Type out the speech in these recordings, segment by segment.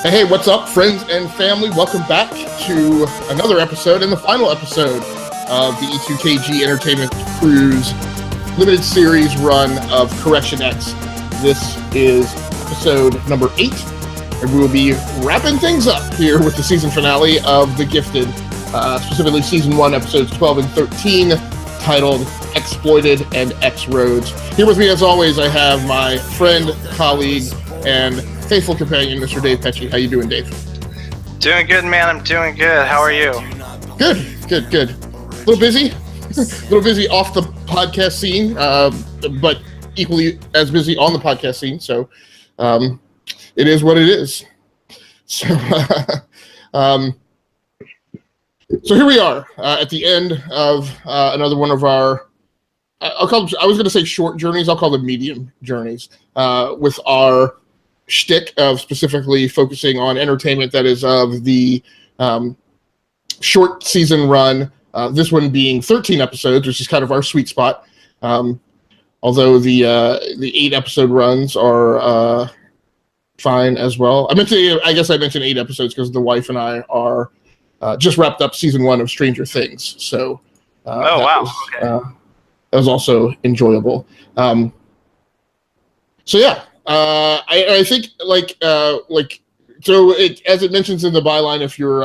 Hey, what's up, friends and family? Welcome back to another episode and the final episode of the E2KG Entertainment Cruise limited series run of Correction X. This is episode number 8, and we will be wrapping things up here with the season finale of The Gifted, specifically season 1, episodes 12 and 13, titled eXploited and X Roads. Here with me, as always, I have my friend, colleague, and faithful companion, Mr. Dave Pecci. How you doing, Dave? Doing good, man. I'm doing good. How are you? Good. A little busy. Off the podcast scene, but equally as busy on the podcast scene. So it is what it is. So, so here we are at the end of another one of our, I was going to say short journeys. I'll call them medium journeys with our shtick of specifically focusing on entertainment that is of the short season run, this one being 13 episodes, which is kind of our sweet spot. Although the 8 episode runs are fine as well. I guess I mentioned 8 episodes because the wife and I are just wrapped up season 1 of Stranger Things. So that was also enjoyable. So yeah. I think so. As it mentions in the byline, if you're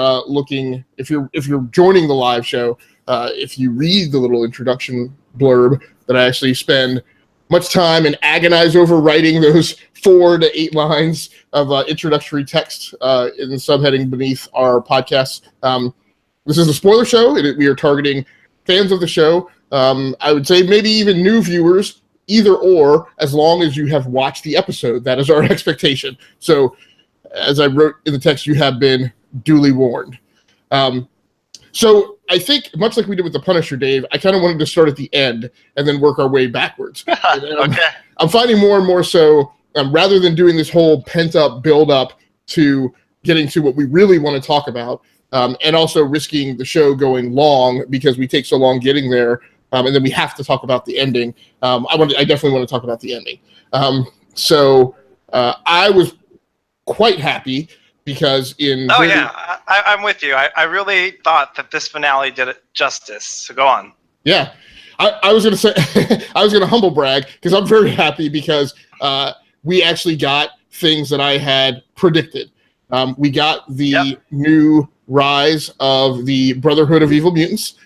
joining the live show, if you read the little introduction blurb that I actually spend much time and agonize over writing those 4 to 8 lines of introductory text in the subheading beneath our podcast. This is a spoiler show. We are targeting fans of the show. I would say maybe even new viewers. Either or, as long as you have watched the episode, that is our expectation. So, as I wrote in the text, you have been duly warned. So, I think, much like we did with The Punisher, Dave, I kind of wanted to start at the end and then work our way backwards. Okay. I'm finding more and more so, rather than doing this whole pent-up build-up to getting to what we really want to talk about, and also risking the show going long because we take so long getting there, and then we have to talk about the ending. I definitely want to talk about the ending. So I was quite happy because I'm with you. I really thought that this finale did it justice. So go on. Yeah, I was going to say I was going to humble brag because I'm very happy because we actually got things that I had predicted. We got the new rise of the Brotherhood of Evil Mutants.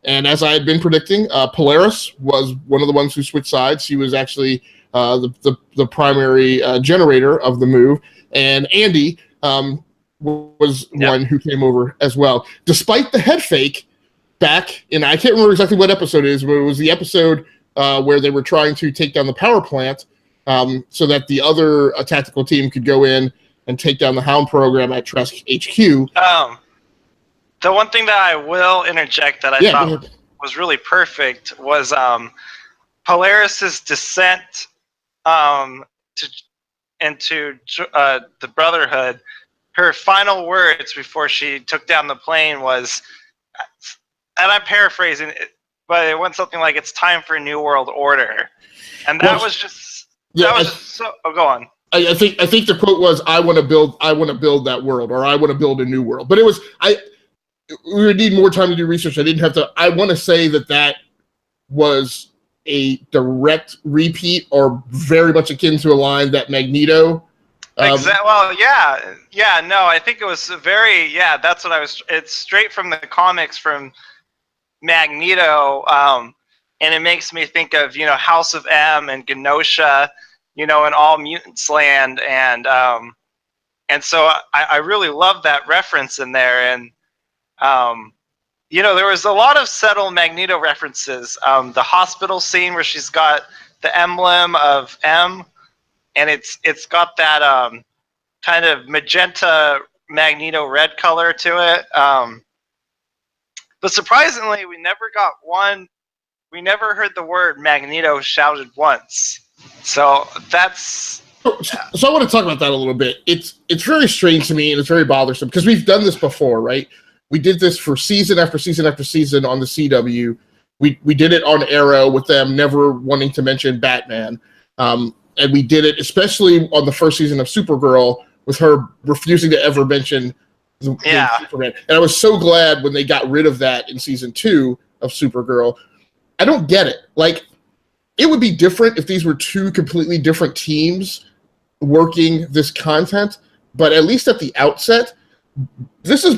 And as I had been predicting, Polaris was one of the ones who switched sides. She was actually the primary generator of the move. And Andy was one who came over as well. Despite the head fake back in, I can't remember exactly what episode it is, but it was the episode where they were trying to take down the power plant so that the other tactical team could go in and take down the Hound program at Trask HQ. The one thing that I will interject that I thought was really perfect was Polaris's descent into the Brotherhood. Her final words before she took down the plane was, and I'm paraphrasing, but it went something like, "It's time for a new world order," and that was just so. Oh, go on. I think the quote was, "I want to build that world," or "I want to build a new world." But it was we would need more time to do research. I want to say that was a direct repeat or very much akin to a line that Magneto. Exactly. Well, yeah. No, I think it was that's what I was. It's straight from the comics from Magneto, and it makes me think of House of M and Genosha, and all Mutants Land, and so I really love that reference in there. And there was a lot of subtle Magneto references. The hospital scene where she's got the emblem of M, and it's got that kind of magenta Magneto red color to it. But surprisingly, we never heard the word Magneto shouted once. So that's. So I want to talk about that a little bit. It's very strange to me, and it's very bothersome because we've done this before, right? We did this for season after season after season on the CW. We did it on Arrow with them never wanting to mention Batman. And we did it especially on the first season of Supergirl with her refusing to ever mention the Superman. And I was so glad when they got rid of that in season 2 of Supergirl. I don't get it. Like, it would be different if these were two completely different teams working this content, but at least at the outset, this was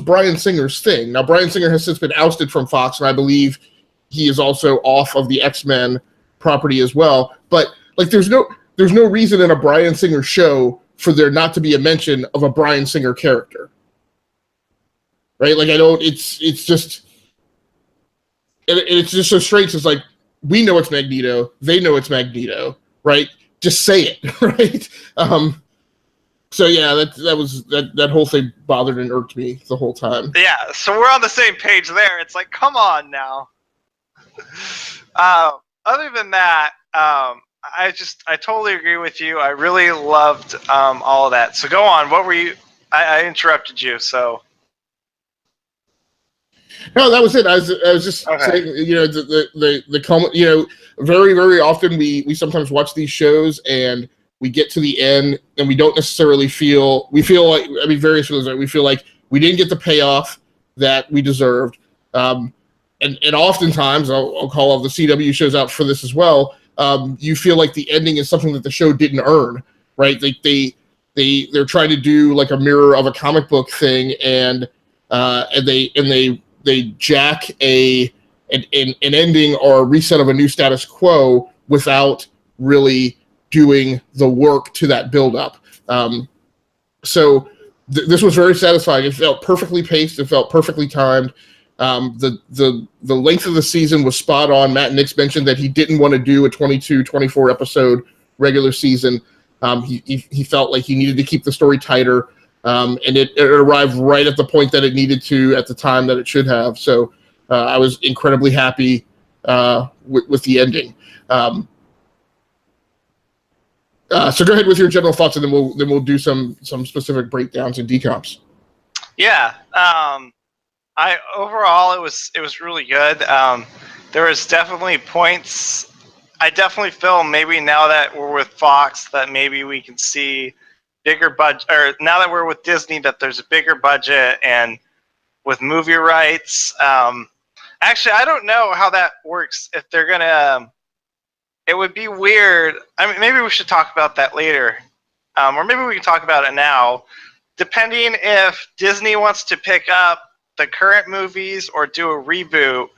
Bryan Singer's thing. Now, Bryan Singer has since been ousted from Fox, and I believe he is also off of the X-Men property as well. But like, there's no reason in a Bryan Singer show for there not to be a mention of a Bryan Singer character, right? Like, it's just so strange. It's like, we know it's Magneto, they know it's Magneto, right? Just say it, right? So yeah, that whole thing bothered and irked me the whole time. Yeah, so we're on the same page there. It's like, come on now. Other than that, I totally agree with you. I really loved all of that. So go on. What were you? I interrupted you. So. No, that was it. I was just saying, very, very often we sometimes watch these shows and we get to the end and we don't necessarily feel like, various feelings, right? We feel like we didn't get the payoff that we deserved. And oftentimes, I'll call all the CW shows out for this as well. You feel like the ending is something that the show didn't earn, right? They're trying to do like a mirror of a comic book thing, and they jack an ending or a reset of a new status quo without really doing the work to that build-up. So this was very satisfying. It felt perfectly paced. It felt perfectly timed. The length of the season was spot on. Matt Nix mentioned that he didn't want to do a 22, 24 episode regular season. He felt like he needed to keep the story tighter. And it arrived right at the point that it needed to at the time that it should have. So I was incredibly happy with the ending. So go ahead with your general thoughts, and then we'll do some specific breakdowns and decomps. Yeah. Overall it was really good. There was definitely points. I definitely feel maybe now that we're with Fox that maybe we can see bigger budget, or now that we're with Disney that there's a bigger budget and with movie rights. Actually, I don't know how that works. If they're gonna, it would be weird. I mean, maybe we should talk about that later, or maybe we can talk about it now. Depending if Disney wants to pick up the current movies or do a reboot,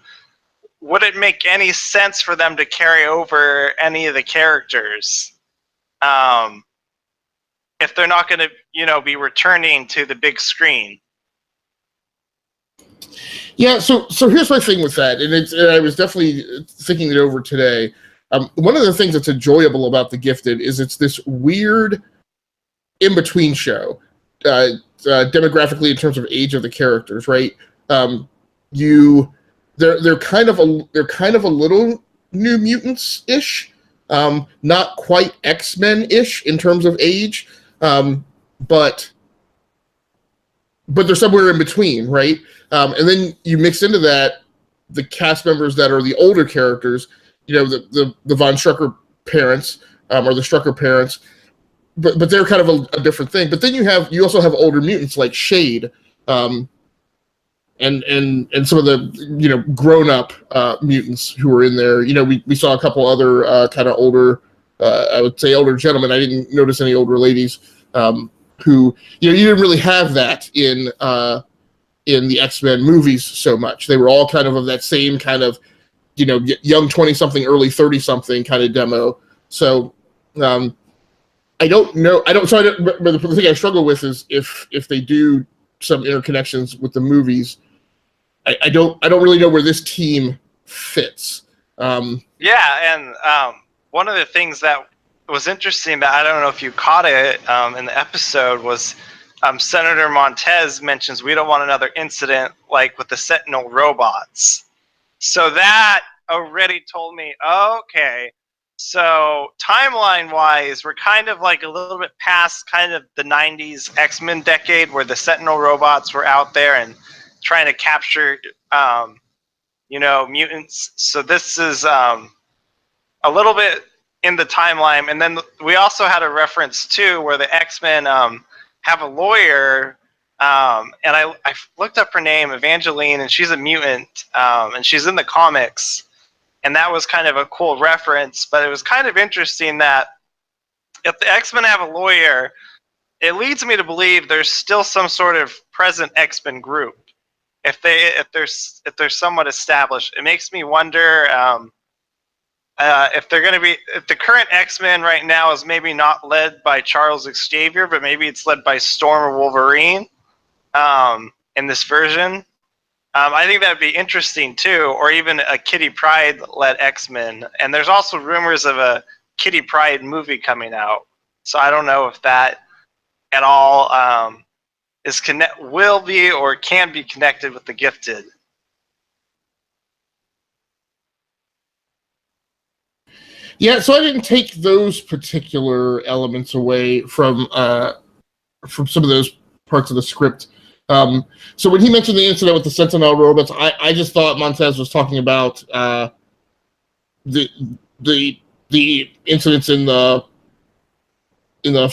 would it make any sense for them to carry over any of the characters? If they're not going to, be returning to the big screen. Yeah, so here's my thing with that, and I was definitely thinking it over today. One of the things that's enjoyable about The Gifted is it's this weird in-between show, demographically in terms of age of the characters, right? They're kind of a little New Mutants-ish, not quite X-Men-ish in terms of age, but they're somewhere in between, right? And then you mix into that the cast members that are the older characters, the Von Strucker parents, or the Strucker parents, but they're kind of a different thing. But then you also have older mutants like Shade, and some of the grown up mutants who were in there. We saw a couple other kind of older, I would say older gentlemen. I didn't notice any older ladies who you didn't really have that in the X-Men movies so much. They were all kind of that same kind of young 20-something, early 30-something kind of demo. So I don't know. But the thing I struggle with is if they do some interconnections with the movies, I don't really know where this team fits. Yeah, and one of the things that was interesting that I don't know if you caught it in the episode was Senator Montez mentions we don't want another incident like with the Sentinel robots. So that already told me, okay, so timeline-wise, we're kind of like a little bit past kind of the 90s X-Men decade where the Sentinel robots were out there and trying to capture, mutants. So this is a little bit in the timeline. And then we also had a reference too where the X-Men have a lawyer, and I looked up her name, Evangeline, and she's a mutant, and she's in the comics, and that was kind of a cool reference. But it was kind of interesting that if the X-Men have a lawyer, it leads me to believe there's still some sort of present X-Men group. If they're somewhat established, it makes me wonder if they're going to be, if the current X-Men right now is maybe not led by Charles Xavier, but maybe it's led by Storm or Wolverine in this version. I think that'd be interesting too, or even a Kitty Pryde-led X-Men. And there's also rumors of a Kitty Pryde movie coming out. So I don't know if that at all will be or can be connected with the Gifted. Yeah, so I didn't take those particular elements away from some of those parts of the script. So when he mentioned the incident with the Sentinel robots, I just thought Montez was talking about the incidents in the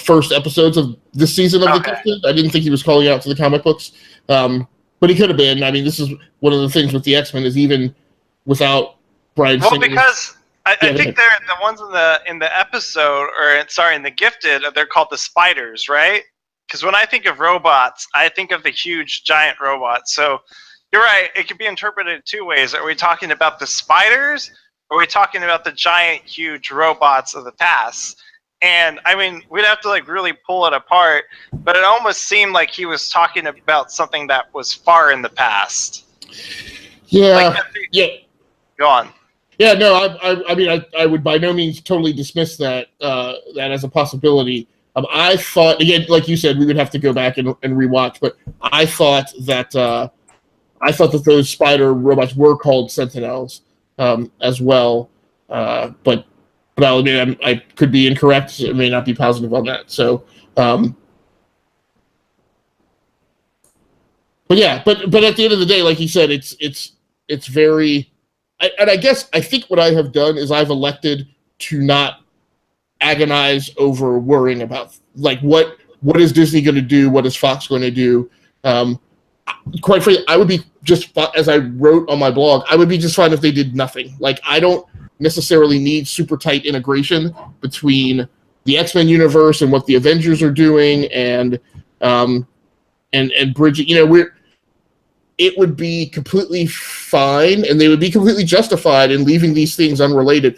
first episodes of this season of The Gifted. I didn't think he was calling out to the comic books, but he could have been. I mean, this is one of the things with the X-Men is even without Bryan Singer. Well, because I think they're the ones in the episode, or sorry, in The Gifted, they're called the Spiders, right? Because when I think of robots, I think of the huge giant robots. So you're right; it could be interpreted two ways. Are we talking about the spiders, or are we talking about the giant, huge robots of the past? And I mean, we'd have to like really pull it apart, but it almost seemed like he was talking about something that was far in the past. Yeah, yeah. Go on. Yeah, no, I mean, I would by no means totally dismiss that as a possibility. I thought, again, like you said, we would have to go back and rewatch, but I thought that those spider robots were called Sentinels as well, but I'll admit I could be incorrect. It may not be positive on that. So, but yeah, but at the end of the day, like you said, it's very. And I guess I think what I have done is I've elected to not agonize over worrying about like what is Disney going to do, what is Fox going to do. Quite frankly, I would be just, as I wrote on my blog, I would be just fine if they did nothing. Like, I don't necessarily need super tight integration between the X-Men universe and what the Avengers are doing and bridging. You know, it would be completely fine, and they would be completely justified in leaving these things unrelated.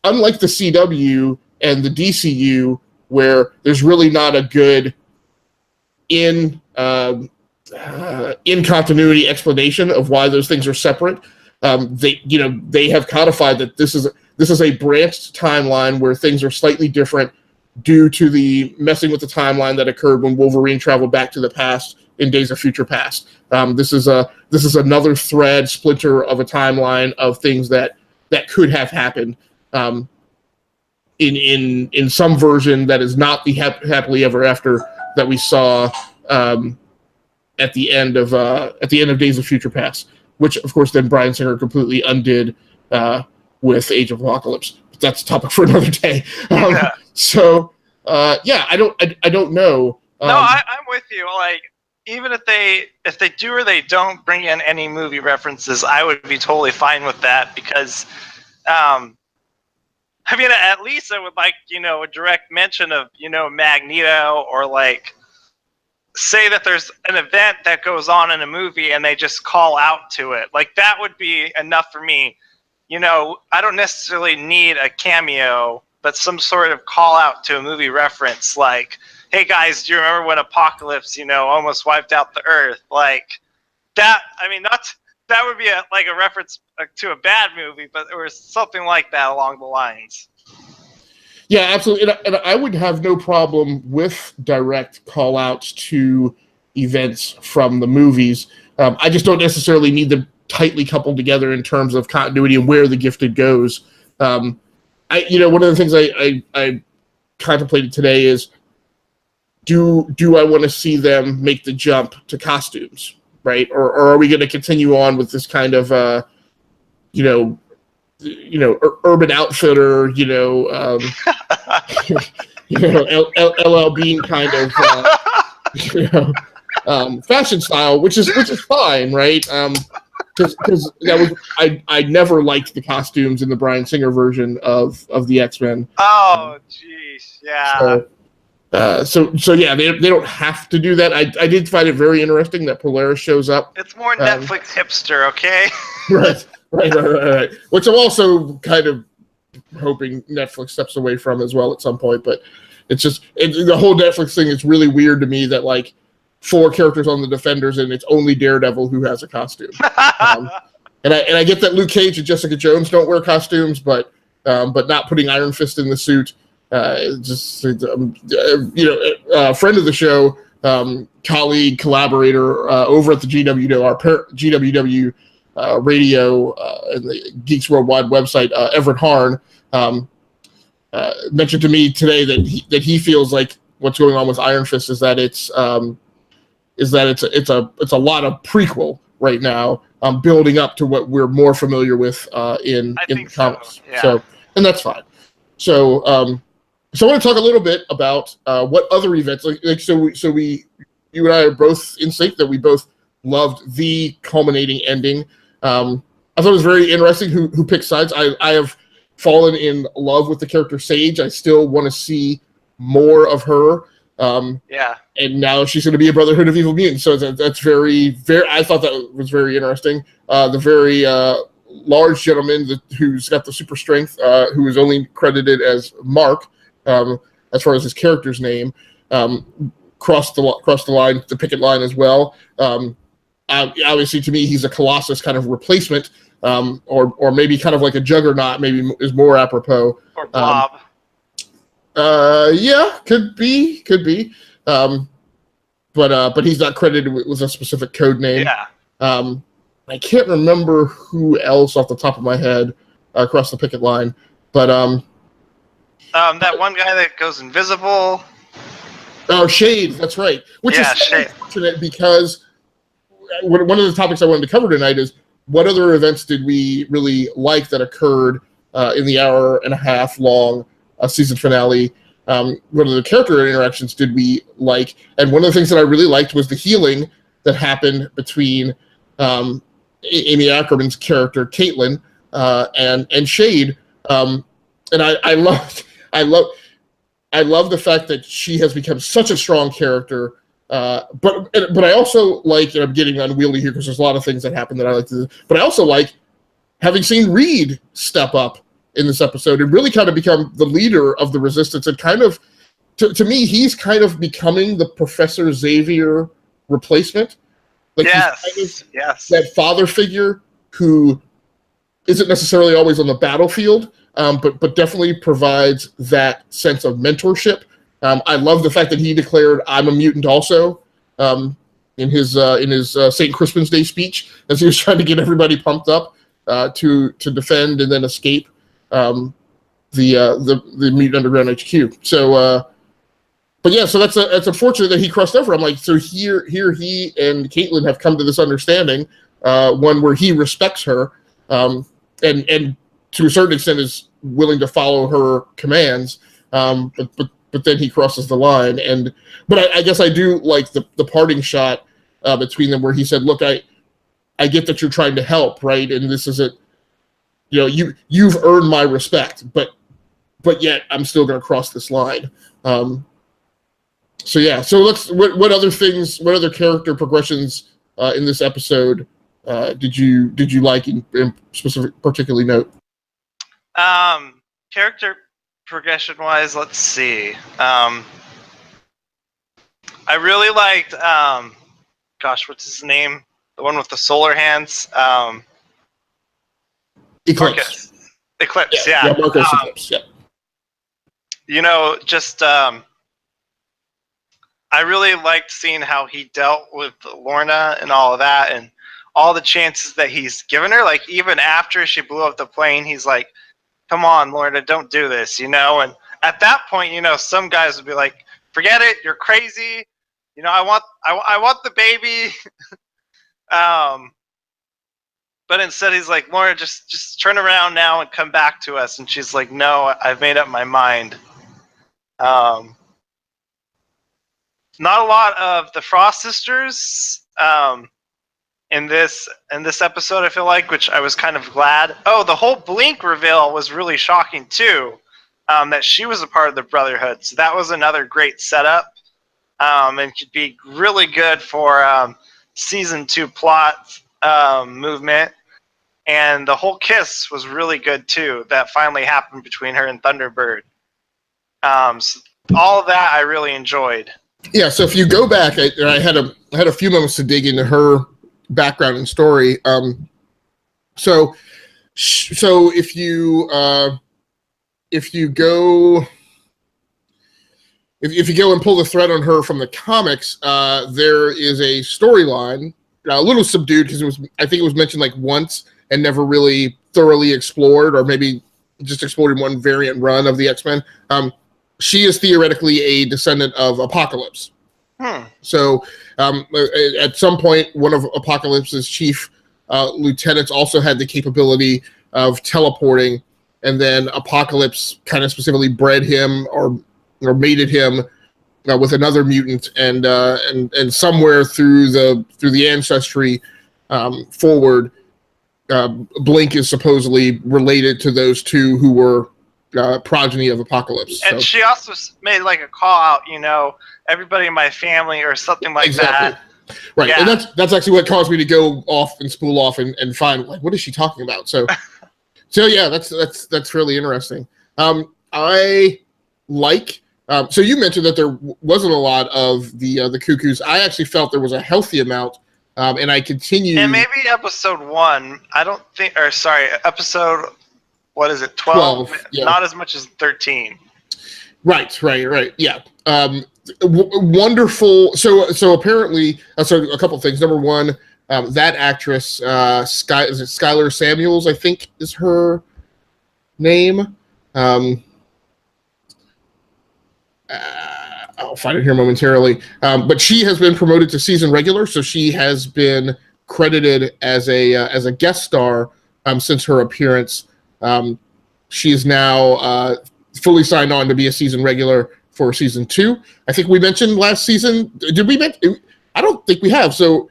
Unlike the CW and the DCU, where there's really not a good in continuity explanation of why those things are separate. They have codified that this is a branched timeline where things are slightly different due to the messing with the timeline that occurred when Wolverine traveled back to the past in Days of Future Past. This is another thread, splinter of a timeline of things that could have happened in some version that is not the happily ever after that we saw at the end of Days of Future Past, which of course then Bryan Singer completely undid with Age of Apocalypse. But that's a topic for another day. So I don't know. No, I'm with you. Like, even if they do or they don't bring in any movie references, I would be totally fine with that because, I mean, at least I would like, a direct mention of, Magneto, or like say that there's an event that goes on in a movie and they just call out to it. Like, that would be enough for me. I don't necessarily need a cameo, but some sort of call out to a movie reference, like, hey guys, do you remember when Apocalypse, almost wiped out the Earth? Like that. I mean, that would be a reference to a bad movie, but there was something like that along the lines. Yeah, absolutely. And I would have no problem with direct call-outs to events from the movies. I just don't necessarily need them tightly coupled together in terms of continuity and where the Gifted goes. One of the things I contemplated today is, do I want to see them make the jump to costumes, right? Or are we going to continue on with this kind of, Urban Outfitter, LL Bean kind of fashion style, which is fine, right? Because that was I never liked the costumes in the Bryan Singer version of the X-Men. Oh, jeez, yeah. So yeah, they don't have to do that. I did find it very interesting that Polaris shows up. It's more Netflix hipster, okay? Right. Which I'm also kind of hoping Netflix steps away from as well at some point. But it's just the whole Netflix thing is really weird to me that like 4 characters on the Defenders and it's only Daredevil who has a costume. And I get that Luke Cage and Jessica Jones don't wear costumes, but not putting Iron Fist in the suit. A friend of the show, colleague, collaborator over at the GWW radio and the Geeks Worldwide website, Everett Harn, mentioned to me today that he feels like what's going on with Iron Fist is that it's a lot of prequel right now, building up to what we're more familiar with in the comics. Yeah. So, and that's fine. So I want to talk a little bit about what other events you and I are both in sync that we both loved the culminating ending. I thought it was very interesting who picked sides. I have fallen in love with the character Sage. I still want to see more of her. Yeah. And now she's going to be a Brotherhood of Evil Mutants. So that's very, very. I thought that was very interesting. The very large gentleman who's got the super strength, who is only credited as Mark, as far as his character's name, crossed the line, the picket line as well. Obviously, to me, he's a Colossus kind of replacement, or maybe kind of like a Juggernaut. Maybe is more apropos. Or Blob. Yeah, could be. But he's not credited with a specific code name. Yeah. I can't remember who else off the top of my head across the picket line, but that one guy that goes invisible. Oh, Shade, that's right. Which is unfortunate because one of the topics I wanted to cover tonight is what other events did we really like that occurred in the hour and a half long season finale. What other character interactions did we like? And one of the things that I really liked was the healing that happened between Amy Ackerman's character Caitlin and Shade. And I love the fact that she has become such a strong character. But I also like, and I'm getting unwieldy here because there's a lot of things that happen that I like to do, but I also like having seen Reed step up in this episode and really kind of become the leader of the Resistance, and kind of, to me, he's kind of becoming the Professor Xavier replacement. Like yes. That father figure who isn't necessarily always on the battlefield, but definitely provides that sense of mentorship. I love the fact that he declared, "I'm a mutant also," in his St. Crispin's Day speech, as he was trying to get everybody pumped up to defend and then escape the Mutant Underground HQ. So, but yeah, so that's unfortunate that he crossed over. I'm like, so here he and Caitlin have come to this understanding, one where he respects her, and to a certain extent is willing to follow her commands, but then he crosses the line. But I guess I do like the parting shot between them where he said, "Look, I get that you're trying to help, right? And this isn't, you've earned my respect, but yet I'm still going to cross this line." So yeah, so what other character progressions in this episode did you like in particularly note? Character progression wise, let's see. I really liked what's his name? The one with the solar hands. Eclipse. Eclipse, yeah. Yeah, Marcos Eclipse, yeah. I really liked seeing how he dealt with Lorna and all of that, and all the chances that he's given her. Like, even after she blew up the plane, he's like, "Come on, Lorna, don't do this," And at that point, some guys would be like, "Forget it, you're crazy. I want the baby." But But instead he's like, Laura, just turn around now and come back to us. And she's like, no, I've made up my mind. Not a lot of the Frost sisters in this episode, I feel like, which I was kind of glad. Oh, the whole Blink reveal was really shocking too, that she was a part of the Brotherhood. So that was another great setup, and could be really good for season 2 plot movement. And the whole kiss was really good too. That finally happened between her and Thunderbird. So all of that I really enjoyed. Yeah. So if you go back, I had a few moments to dig into her background and story. So if you go and pull the thread on her from the comics, there is a storyline, a little subdued because I think it was mentioned like once and never really thoroughly explored, or maybe just explored in one variant run of the X-Men. She is theoretically a descendant of Apocalypse. So at some point, one of Apocalypse's chief lieutenants also had the capability of teleporting, and then Apocalypse kind of specifically bred him or mated him with another mutant, and somewhere through the ancestry forward, Blink is supposedly related to those two who were progeny of Apocalypse. And she also made like a call out, everybody in my family or something like that. Right, yeah. And that's actually what caused me to go off and spool off and find like, what is she talking about? So yeah, that's really interesting. I like. So you mentioned that there wasn't a lot of the Cuckoos. I actually felt there was a healthy amount, and I continue. And maybe episode 1. I don't think, or sorry, episode. What is it? 12. Yeah. Not as much as 13. Right. Yeah. Wonderful. So apparently, so a couple of things. Number one, that actress, Skylar Samuels, I think is her name. I'll find it here momentarily. But she has been promoted to season regular, so she has been credited as a guest star since her appearance. She is now fully signed on to be a season regular for season 2. I think we mentioned last season. Did we mention? I don't think we have. So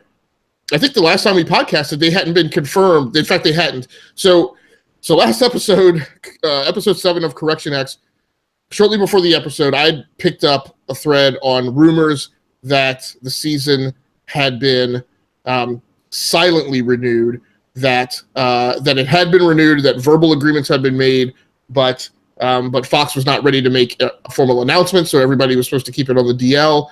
I think the last time we podcasted, they hadn't been confirmed. In fact, they hadn't. So last episode, episode 7 of Correction X, shortly before the episode, I picked up a thread on rumors that the season had been silently renewed, that it had been renewed, that verbal agreements had been made, but Fox was not ready to make a formal announcement, so everybody was supposed to keep it on the DL.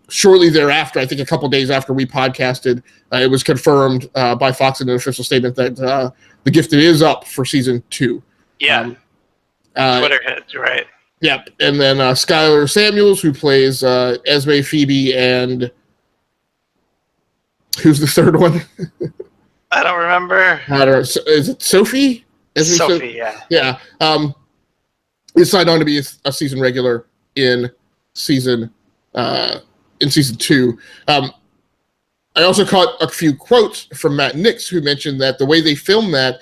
Shortly thereafter, I think a couple days after we podcasted, it was confirmed by Fox in an official statement that The Gifted is up for season 2. Yeah. Twitter hit, you're right. Yep. And then Skylar Samuels, who plays Esme, Phoebe, and who's the third one? I don't remember. Is it Sophie? Sophie, yeah. Yeah. Is signed on to be a season regular in season 2. I also caught a few quotes from Matt Nix, who mentioned that the way they filmed that,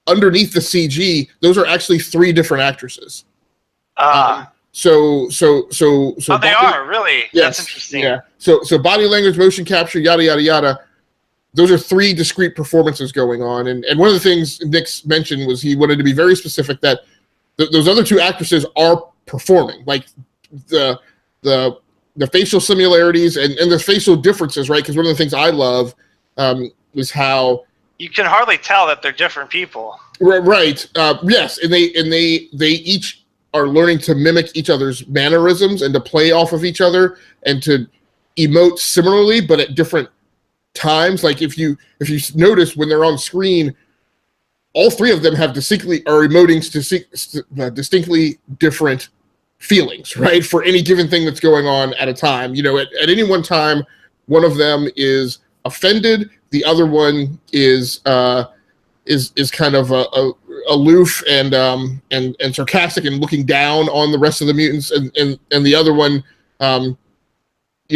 underneath the CG, those are actually 3 different actresses. So they are really. Yes, that's interesting. Yeah. So body language, motion capture, yada yada yada. Those are 3 discrete performances going on, and one of the things Nix mentioned was he wanted to be very specific that those other 2 actresses are performing, like the facial similarities and the facial differences, right? Because one of the things I love is how you can hardly tell that they're different people. Right. Yes, and they each are learning to mimic each other's mannerisms and to play off of each other and to emote similarly, but at different times. Like if you notice when they're on screen, all 3 of them have distinctly different feelings, right? For any given thing that's going on at a time. At any one time, one of them is offended, the other one is kind of aloof and sarcastic and looking down on the rest of the mutants, and the other one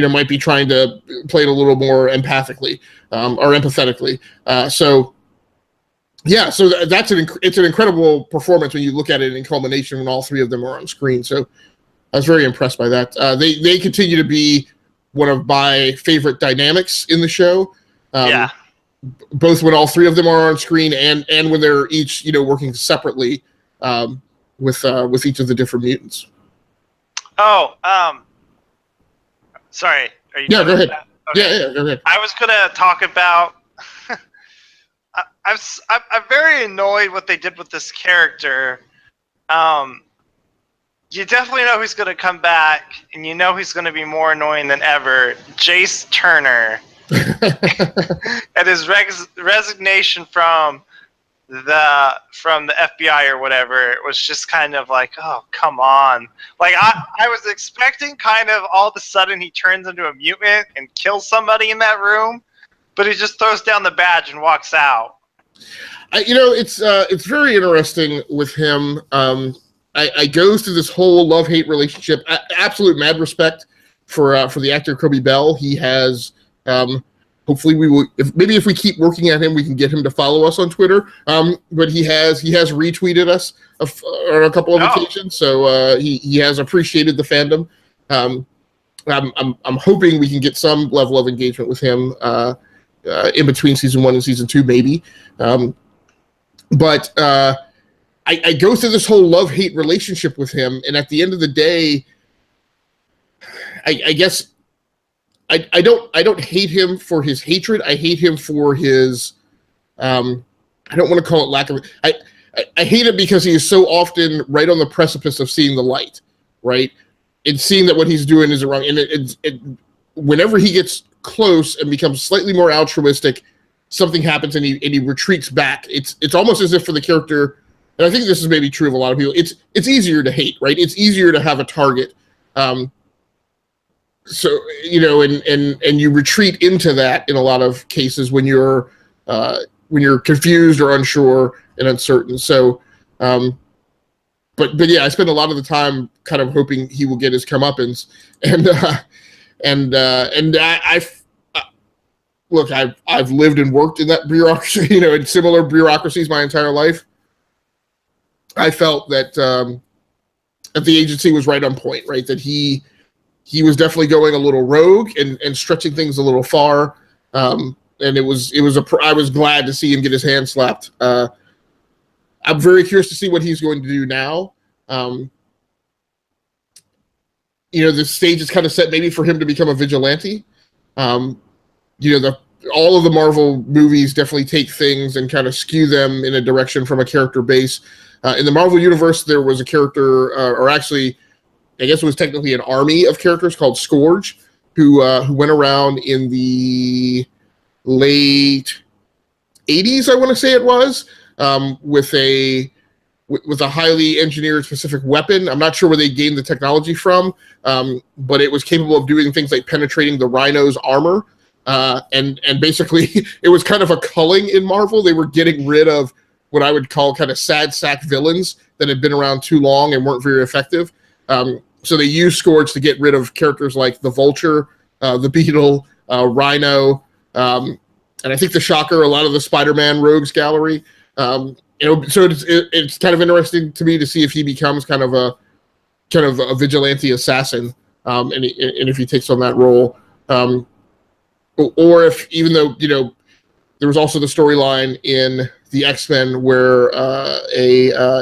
might be trying to play it a little more empathically or empathetically. So that's it's an incredible performance when you look at it in culmination when all three of them are on screen. So I was very impressed by that. They continue to be one of my favorite dynamics in the show. Both when all three of them are on screen and when they're each working separately with each of the different mutants. Sorry. Are you go ahead. Okay. Yeah, go ahead. I was gonna talk about. I'm very annoyed what they did with this character. You definitely know who's gonna come back, and you know he's gonna be more annoying than ever. Jace Turner, and his resignation from the FBI or whatever, it was just kind of like, oh, come on. Like, I was expecting kind of all of a sudden he turns into a mutant and kills somebody in that room, but he just throws down the badge and walks out. It's very interesting with him. I go through this whole love-hate relationship. Absolute mad respect for the actor Kobe Bell. He has hopefully we will. If we keep working at him, we can get him to follow us on Twitter. But he has retweeted us on a couple of occasions, so he has appreciated the fandom. I'm hoping we can get some level of engagement with him in between season 1 and season 2, maybe. But I go through this whole love-hate relationship with him, and at the end of the day, I guess I don't hate him for his hatred. I hate him for his I don't want to call it lack of. I hate it because he is so often right on the precipice of seeing the light, right, and seeing that what he's doing is wrong. And whenever he gets close and becomes slightly more altruistic, something happens and he retreats back. It's almost as if for the character, and I think this is maybe true of a lot of people, it's easier to hate, right? It's easier to have a target. So and you retreat into that in a lot of cases when you're confused or unsure and uncertain. So, but yeah, I spend a lot of the time kind of hoping he will get his comeuppance, look, I've lived and worked in that bureaucracy, in similar bureaucracies my entire life. I felt that the agency was right on point, right? That he was definitely going a little rogue and stretching things a little far. And I was glad to see him get his hand slapped. I'm very curious to see what he's going to do now. The stage is kind of set maybe for him to become a vigilante. All of the Marvel movies definitely take things and kind of skew them in a direction from a character base. In the Marvel universe, there was a character, or actually, I guess it was technically an army of characters called Scourge, who went around in the late 80s, I want to say it was, with a highly engineered specific weapon. I'm not sure where they gained the technology from, but it was capable of doing things like penetrating the Rhino's armor. And basically, it was kind of a culling in Marvel. They were getting rid of what I would call kind of sad sack villains that had been around too long and weren't very effective. So they used Scourge to get rid of characters like the Vulture, the Beetle, Rhino, and I think the Shocker, a lot of the Spider-Man rogues gallery. So it's kind of interesting to me to see if he becomes kind of a vigilante assassin, and if he takes on that role, or if, even though there was also the storyline in the X-Men where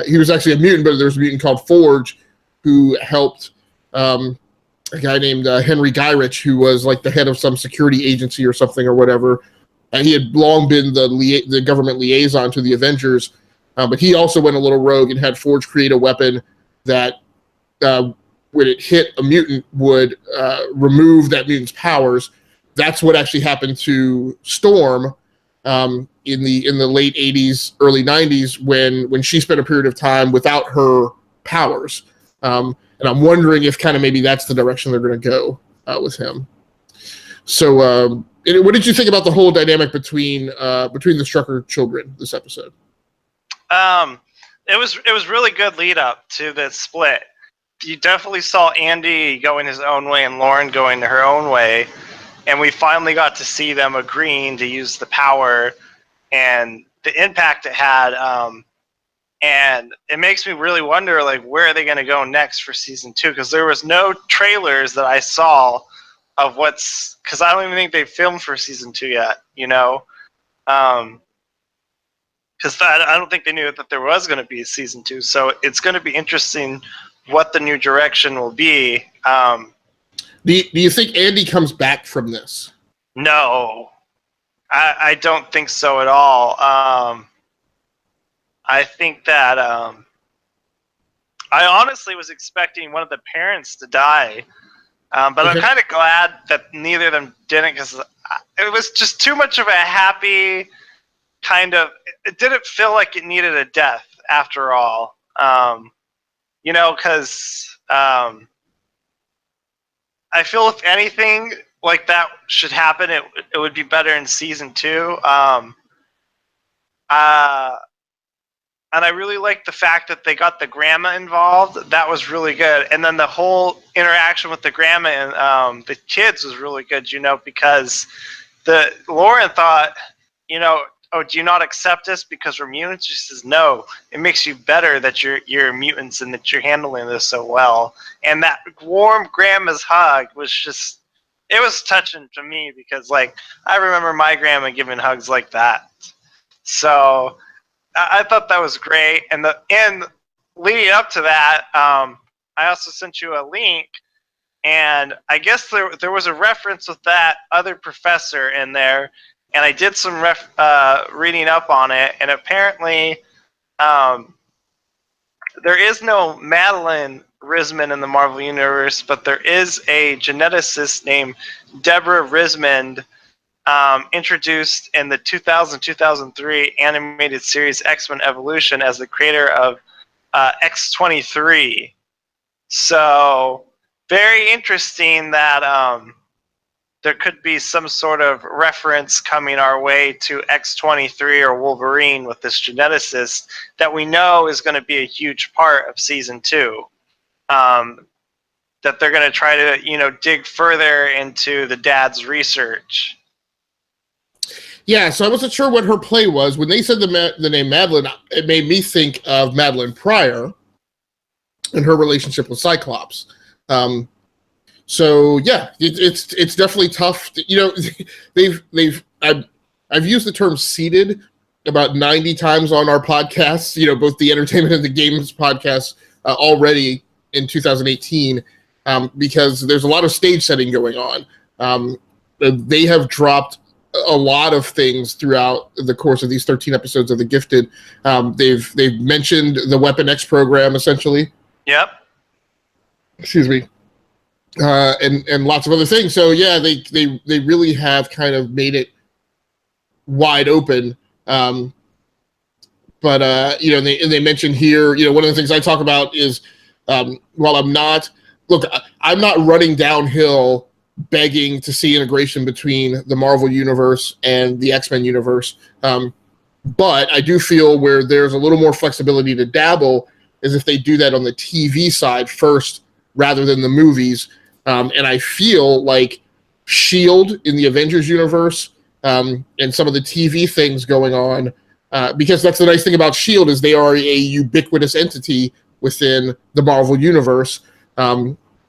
he was actually a mutant, but there was a mutant called Forge who helped a guy named Henry Gyrich, who was like the head of some security agency or something or whatever. And he had long been the government liaison to the Avengers, but he also went a little rogue and had Forge create a weapon that, when it hit a mutant, would remove that mutant's powers. That's what actually happened to Storm in the late 80s, early 90s, when she spent a period of time without her powers. And I'm wondering if kind of maybe that's the direction they're going to go with him. So what did you think about the whole dynamic between the Strucker children this episode? It was really good lead up to the split, you definitely saw Andy going his own way and Lauren going her own way, and we finally got to see them agreeing to use the power and the impact it had. And it makes me really wonder, like, where are they going to go next for season 2? Because there was no trailers that I saw of what's, because I don't even think they filmed for season 2 yet, you know? Because I don't think they knew that there was going to be a season 2. So it's going to be interesting what the new direction will be. Do you think Andy comes back from this? No, I don't think so at all. I think that I honestly was expecting one of the parents to die, but I'm kind of glad that neither of them didn't, because it was just too much of a happy kind of. It didn't feel like it needed a death after all, you know, because I feel if anything like that should happen, it would be better in season 2. And I really liked the fact that they got the grandma involved. That was really good. And then the whole interaction with the grandma and the kids was really good, you know, because Lauren thought, you know, oh, do you not accept us because we're mutants? She says, no, it makes you better that you're mutants and that you're handling this so well. And that warm grandma's hug was just, it was touching to me, because, like, I remember my grandma giving hugs like that. So I thought that was great, and leading up to that, I also sent you a link, and I guess there was a reference with that other professor in there, and I did some reading up on it, and apparently there is no Madeline Rismond in the Marvel Universe, but there is a geneticist named Deborah Rismond, introduced in the 2000-2003 animated series X-Men Evolution as the creator of X-23. So very interesting that there could be some sort of reference coming our way to X-23 or Wolverine with this geneticist that we know is going to be a huge part of season 2. That they're going to try to, you know, dig further into the dad's research. Yeah, so I wasn't sure what her play was. When they said the name Madeline, it made me think of Madeline Pryor and her relationship with Cyclops. So yeah, it's definitely tough. You know, I've used the term seeded about 90 times on our podcasts. You know, both the entertainment and the games podcasts already in 2018, because there's a lot of stage setting going on. They have dropped a lot of things throughout the course of these 13 episodes of The Gifted. They've mentioned the Weapon X program, essentially. Yep. Excuse me. And lots of other things. So yeah, they really have kind of made it wide open. But you know, they mentioned here, you know, one of the things I talk about is, while I'm not running downhill begging to see integration between the Marvel universe and the X-Men universe. But I do feel where there's a little more flexibility to dabble is if they do that on the TV side first rather than the movies. And I feel like S.H.I.E.L.D. in the Avengers universe, and some of the TV things going on, because that's the nice thing about S.H.I.E.L.D. is they are a ubiquitous entity within the Marvel universe.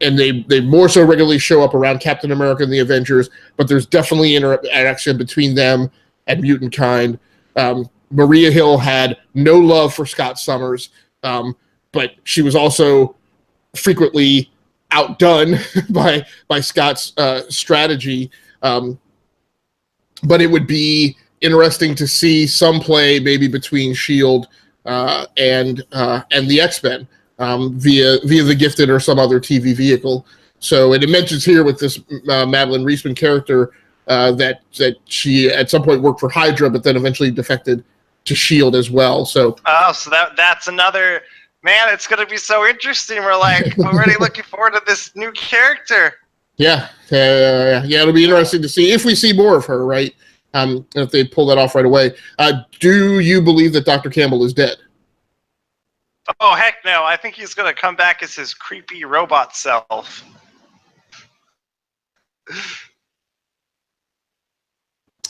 And they more so regularly show up around Captain America and the Avengers, but there's definitely interaction between them and mutant kind. Maria Hill had no love for Scott Summers, but she was also frequently outdone by Scott's strategy. But it would be interesting to see some play maybe between S.H.I.E.L.D. And the X-Men. Via The Gifted or some other TV vehicle. So, and it mentions here with this Madeline Rismond character that she at some point worked for Hydra, but then eventually defected to S.H.I.E.L.D. as well. So, so that's another, man, it's going to be so interesting. We're like already looking forward to this new character. Yeah, it'll be interesting to see if we see more of her, right? If they pull that off right away. Do you believe that Dr. Campbell is dead? Oh, heck no. I think he's going to come back as his creepy robot self.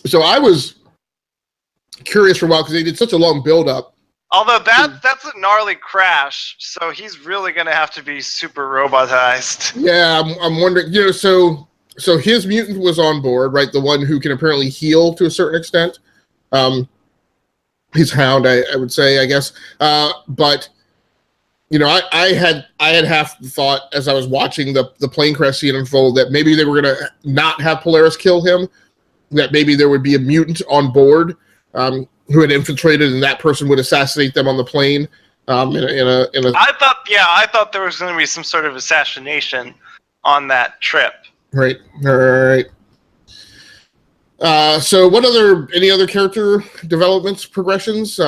So I was curious for a while because they did such a long build-up. Although that's a gnarly crash, so he's really going to have to be super robotized. Yeah, I'm wondering, so his mutant was on board, right? The one who can apparently heal to a certain extent. His hound, I would say, I guess. But I had half thought as I was watching the plane crash scene unfold that maybe they were going to not have Polaris kill him, that maybe there would be a mutant on board who had infiltrated, and that person would assassinate them on the plane. I thought there was going to be some sort of assassination on that trip. Right. All right. So any other character developments, progressions?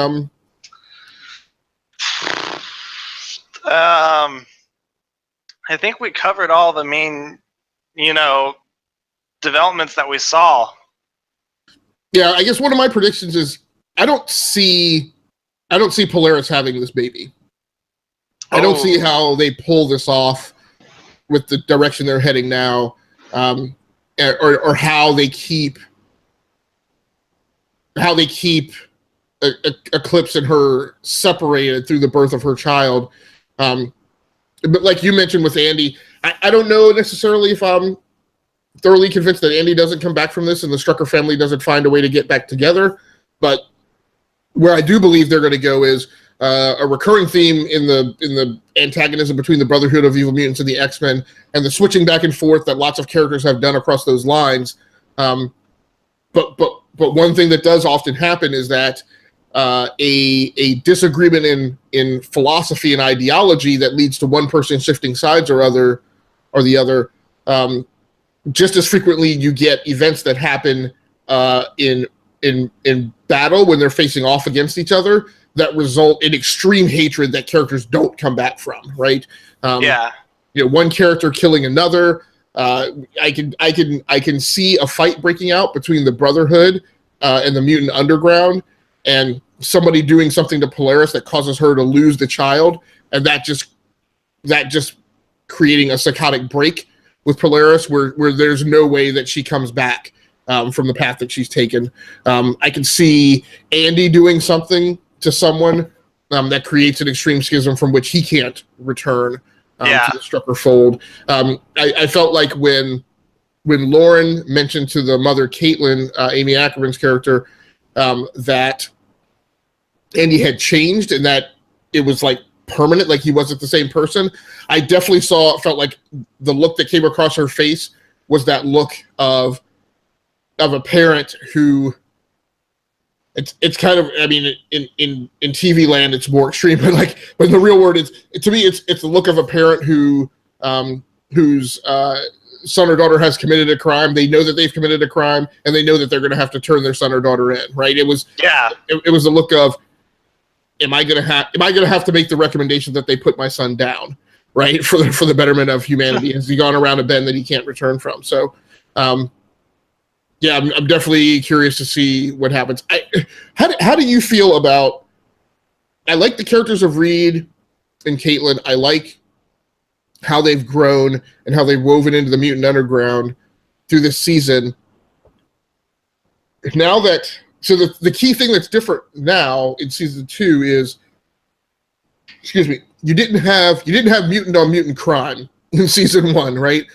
I think we covered all the main, developments that we saw. Yeah, I guess one of my predictions is I don't see Polaris having this baby. I don't see how they pull this off with the direction they're heading now, or how they keep Eclipse and her separated through the birth of her child. But like you mentioned with Andy, I don't know necessarily if I'm thoroughly convinced that Andy doesn't come back from this and the Strucker family doesn't find a way to get back together. But where I do believe they're going to go is a recurring theme in the antagonism between the Brotherhood of Evil Mutants and the X-Men, and the switching back and forth that lots of characters have done across those lines. But one thing that does often happen is that a disagreement in philosophy and ideology that leads to one person shifting sides or the other. Just as frequently, you get events that happen in battle when they're facing off against each other that result in extreme hatred that characters don't come back from. Right? One character killing another. I can see a fight breaking out between the Brotherhood and the Mutant Underground, and somebody doing something to Polaris that causes her to lose the child, and that just creating a psychotic break with Polaris where there's no way that she comes back from the path that she's taken. I can see Andy doing something to someone that creates an extreme schism from which he can't return to the Strucker fold. I felt like when Lauren mentioned to the mother, Caitlin, Amy Ackerman's character, that Andy had changed and that it was like permanent, like he wasn't the same person, I definitely felt like the look that came across her face was that look of a parent who it's kind of, I mean, in TV land it's more extreme, but in the real world, to me it's the look of a parent whose son or daughter has committed a crime. They know that they've committed a crime, and they know that they're going to have to turn their son or daughter in. Right? It was the look of, am I going to have to make the recommendation that they put my son down, right, for the betterment of humanity? Has he gone around a bend that he can't return from? So, I'm definitely curious to see what happens. How do you feel about? I like the characters of Reed and Caitlin. I like how they've grown and how they've woven into the Mutant Underground through this season. Now that, so the key thing that's different now in season 2 is, you didn't have mutant on mutant crime in season 1, right?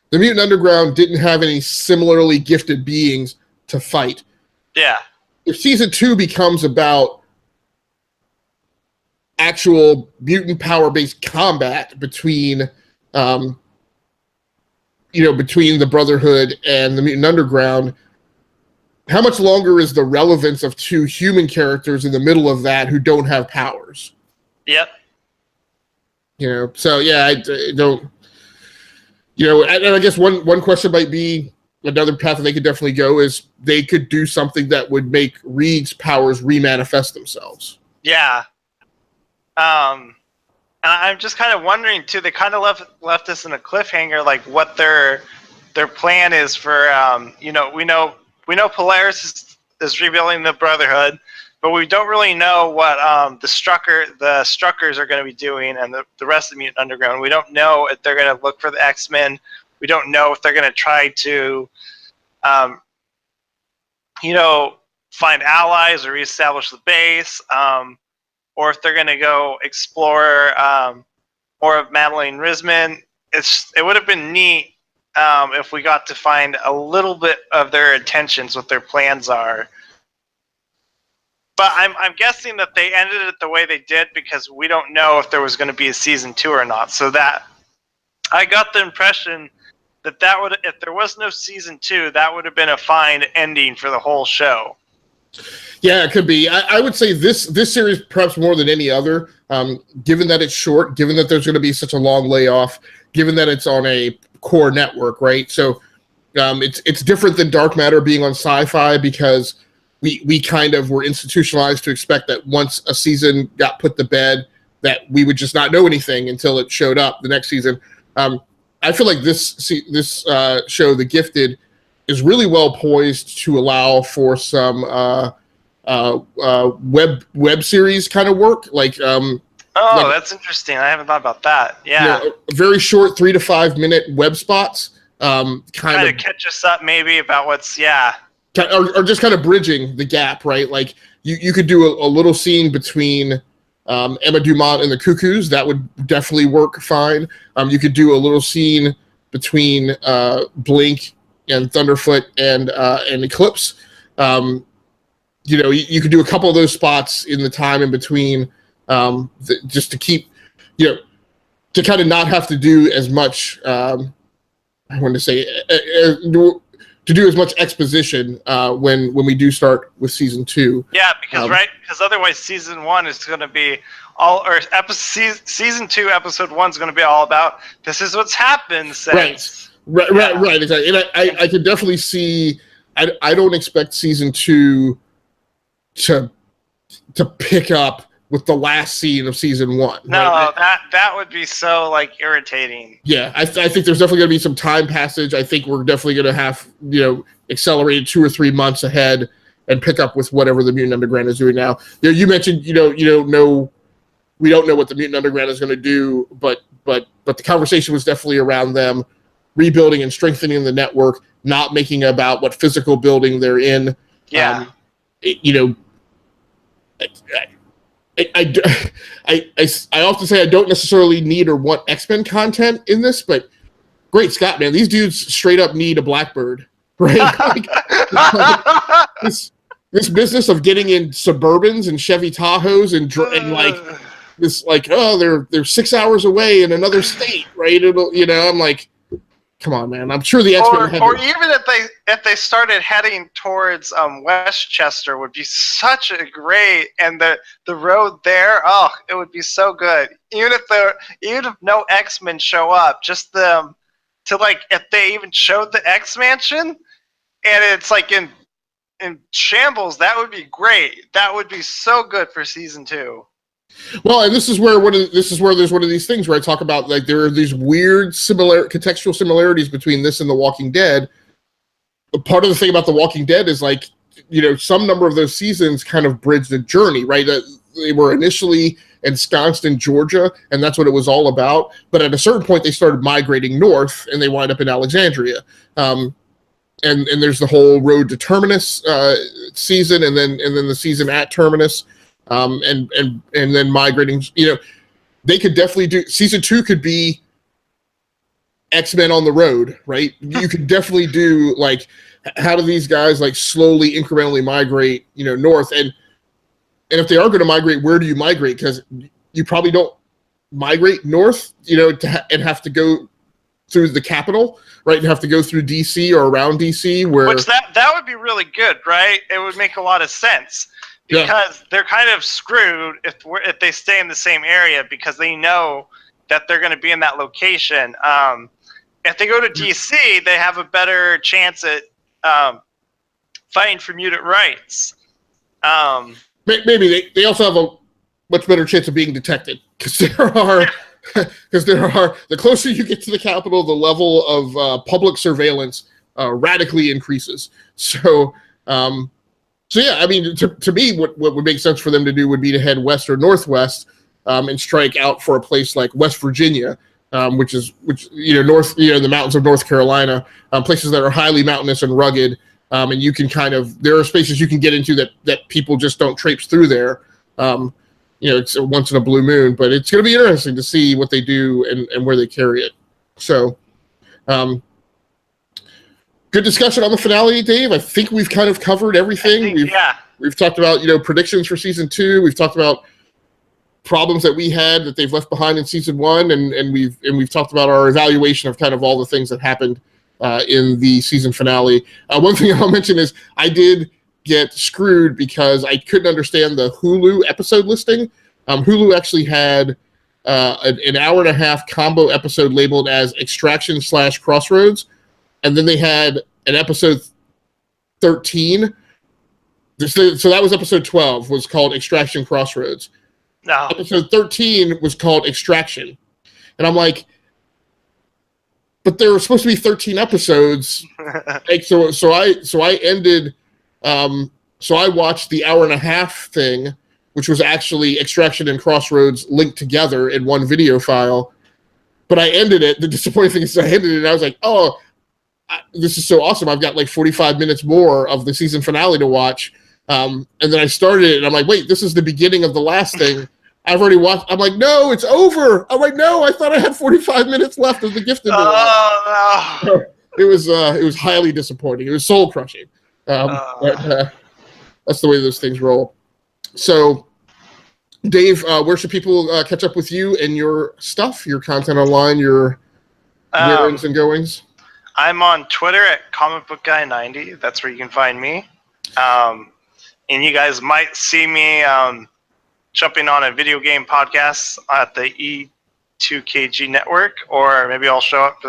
The Mutant Underground didn't have any similarly gifted beings to fight. Yeah. If season 2 becomes about actual mutant power-based combat between the Brotherhood and the Mutant Underground, how much longer is the relevance of 2 human characters in the middle of that who don't have powers? Yep. So yeah, I don't. And I guess one question might be, another path that they could definitely go is they could do something that would make Reed's powers remanifest themselves. Yeah. And I'm just kind of wondering too. They kind of left us in a cliffhanger, like what their plan is for. We know Polaris is rebuilding the Brotherhood. but we don't really know what the Struckers are going to be doing, and the rest of the Mutant Underground. We don't know if they're going to look for the X-Men. We don't know if they're going to try to, find allies or reestablish the base, or if they're going to go explore more of Madeline Risman. It would have been neat if we got to find a little bit of their intentions, what their plans are. But I'm guessing that they ended it the way they did because we don't know if there was going to be a season 2 or not. So that I got the impression that would, if there was no season 2, that would have been a fine ending for the whole show. Yeah, it could be. I would say this series, perhaps more than any other, given that it's short, given that there's going to be such a long layoff, given that it's on a core network, right? So it's different than Dark Matter being on Sci-Fi because we kind of were institutionalized to expect that once a season got put to bed, that we would just not know anything until it showed up the next season. I feel like this show, The Gifted, is really well poised to allow for some web series kind of work. That's interesting. I haven't thought about that. Yeah, very short 3 to 5 minute web spots. Kind of catch us up maybe about what's or just kind of bridging the gap, right? Like you could do a little scene between Emma Dumont and the Cuckoos. That would definitely work fine. You could do a little scene between Blink and Thunderfoot and Eclipse. You could do a couple of those spots in the time in between, just to keep, to kind of not have to do as much. I want to say to do as much exposition when we do start with season 2. Yeah, because otherwise season 1 is going to be season 2 episode 1 is going to be all about this is what's happened since. Right, exactly. And I could definitely see. I don't expect season 2 to pick up with the last scene of season 1. No, right? that would be so irritating. Yeah, I think there's definitely going to be some time passage. I think we're definitely going to have accelerated 2 or 3 months ahead and pick up with whatever the Mutant Underground is doing now. You mentioned we don't know what the Mutant Underground is going to do, but the conversation was definitely around them rebuilding and strengthening the network, not making about what physical building they're in. Yeah. I often say I don't necessarily need or want X-Men content in this, but great Scott, man, these dudes straight up need a Blackbird, right? This business of getting in Suburbans and Chevy Tahoes and they're 6 hours away in another state, right? I'm like, come on, man. I'm sure the X-Men or even if they started heading towards Westchester would be such a great, and the road there, it would be so good. Even if no X-Men show up, just them if they even showed the X-Mansion and it's in shambles, that would be great. That would be so good for season 2. Well, and this is where there's one of these things where I talk about there are these weird contextual similarities between this and The Walking Dead. Part of the thing about The Walking Dead is some number of those seasons kind of bridge the journey, right? They were initially ensconced in Georgia, and that's what it was all about. But at a certain point, they started migrating north, and they wind up in Alexandria. And there's the whole Road to Terminus season, and then the season at Terminus. And then migrating, they could definitely do season 2 could be X-Men on the road, right? You could definitely do how do these guys slowly incrementally migrate, north, and if they are going to migrate, where do you migrate? Because you probably don't migrate north, and have to go through the capital, right? And have to go through DC or around DC, which that would be really good, right? It would make a lot of sense. Because they're kind of screwed if they stay in the same area because they know that they're going to be in that location. If they go to DC, they have a better chance at fighting for mutant rights. Maybe they also have a much better chance of being detected because there are the closer you get to the capital, the level of public surveillance radically increases. So. So yeah, I mean, to me, what would make sense for them to do would be to head west or northwest, and strike out for a place like West Virginia, which north, the mountains of North Carolina, places that are highly mountainous and rugged, and you can there are spaces you can get into that people just don't traipse through there. It's once in a blue moon, but it's going to be interesting to see what they do and where they carry it. So, good discussion on the finale, Dave. I think we've kind of covered everything. We've talked about, predictions for season 2. We've talked about problems that we had that they've left behind in season 1, and we've talked about our evaluation of kind of all the things that happened in the season finale. One thing I'll mention is I did get screwed because I couldn't understand the Hulu episode listing. Hulu actually had an hour and a half combo episode labeled as Extraction / Crossroads, and then they had an episode 13. So that was episode 12, was called Extraction Crossroads. No. Episode 13 was called Extraction. And I'm like, but there were supposed to be 13 episodes. So I ended, so I watched the hour and a half thing, which was actually Extraction and Crossroads linked together in one video file. But I ended it. The disappointing thing is I ended it and I was like, oh, this is so awesome. I've got like 45 minutes more of the season finale to watch. And then I started it and I'm like, wait, this is the beginning of the last thing. I've already watched. I'm like, no, it's over. I'm like, no, I thought I had 45 minutes left of the Gifted. Oh, no. It was highly disappointing. It was soul crushing. But that's the way those things roll. So, Dave, where should people catch up with you and your stuff, your content online, your wherings and goings? I'm on Twitter at comicbookguy90. That's where you can find me. And you guys might see me jumping on a video game podcast at the E2KG network, or maybe I'll show up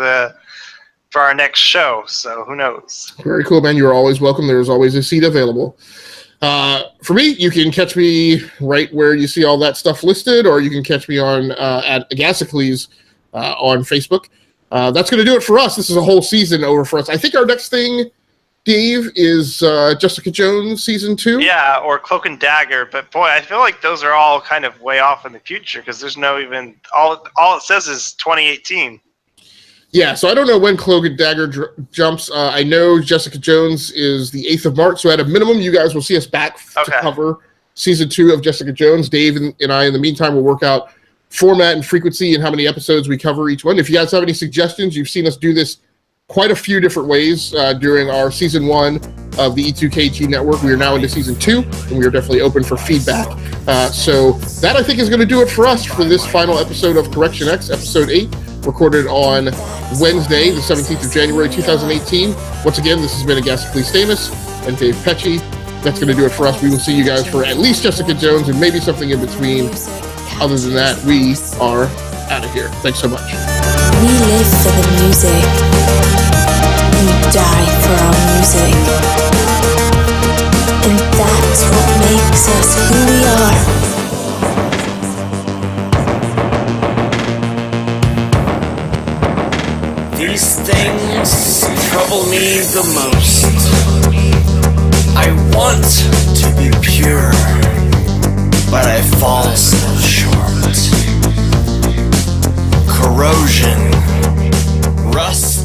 for our next show. So who knows? Very cool, man. You're always welcome. There's always a seat available. For me, you can catch me right where you see all that stuff listed, or you can catch me on at Agasicles on Facebook. That's going to do it for us. This is a whole season over for us. I think our next thing, Dave, is Jessica Jones season 2. Yeah, or Cloak and Dagger. But boy, I feel like those are all kind of way off in the future because there's no even all it says is 2018. Yeah, so I don't know when Cloak and Dagger jumps. I know Jessica Jones is the 8th of March, so at a minimum, you guys will see us back to cover season 2 of Jessica Jones. Dave and I, in the meantime, will work out format and frequency and how many episodes we cover each one. If you guys have any suggestions, you've seen us do this quite a few different ways during our season 1 of the E2KG network. We are now into season 2, and we are definitely open for feedback. So that, I think, is going to do it for us for this final episode of Correction X, episode 8, recorded on Wednesday, the 17th of January, 2018. Once again, this has been Agasicles Stamas and Dave Pecci. That's going to do it for us. We will see you guys for at least Jessica Jones and maybe something in between. Other than that, we are out of here. Thanks so much. We live for the music. We die for our music. And that's what makes us who we are. These things trouble me the most. I want to be pure, but I fall so short. Corrosion, rust.